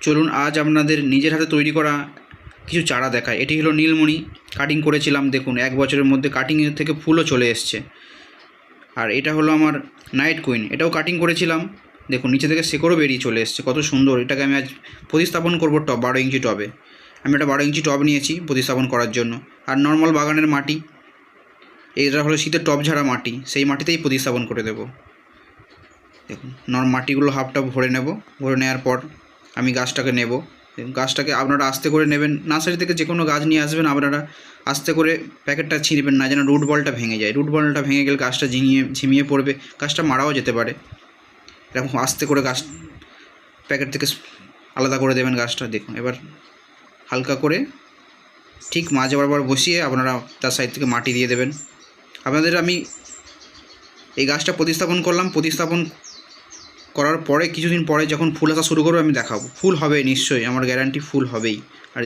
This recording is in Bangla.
চলুন আজ আপনাদের নিজের হাতে তৈরি করা কিছু চারা দেখায়। এটি হলো নীলমণি, কাটিং করেছিলাম, দেখুন 1 বছরের মধ্যে কাটিংয়ের থেকে ফুলও চলে এসছে। আর এটা হলো আমার নাইট কুইন, এটাও কাটিং করেছিলাম, দেখুন নিচে থেকে শেকড়ও বেরিয়ে চলে এসছে, কত সুন্দর। এটাকে আমি আজ প্রতিস্থাপন করবো 12 ইঞ্চি টবে। আমি একটা 12 ইঞ্চি টব নিয়েছি প্রতিস্থাপন করার জন্য। আর নর্মাল বাগানের মাটি, এটা হলো শীতের টব ঝাড়া মাটি, সেই মাটিতেই প্রতিস্থাপন করে দেবো। দেখুন মাটিগুলো হাফটা ভরে নেব, ভরে নেওয়ার পর আমি গাছটাকে নেব। গাছটাকে আপনারা আস্তে করে নেবেন, নার্সারি থেকে যে কোনো গাছ নিয়ে আসবেন, আপনারা আস্তে করে প্যাকেটটা ছিঁড়বেন না, যেন রুট বলটা ভেঙে যায়। রুট বলটা ভেঙে গেলে গাছটা ঝিমিয়ে পড়বে, গাছটা মারাও যেতে পারে। এরকম আস্তে করে গাছ প্যাকেট থেকে আলাদা করে দেবেন গাছটা। দেখুন এবার হালকা করে ঠিক মাঝে বারবার বসিয়ে আপনারা তার সাইড থেকে মাটি দিয়ে দেবেন। আপনাদের আমি এই গাছটা প্রতিস্থাপন করলাম, প্রতিস্থাপন করার পরে কিছুদিন পরে যখন ফুল আসা শুরু করবে আমি দেখাবো। ফুল হবে নিশ্চয়ই, আমার গ্যারান্টি ফুল হবেই। আর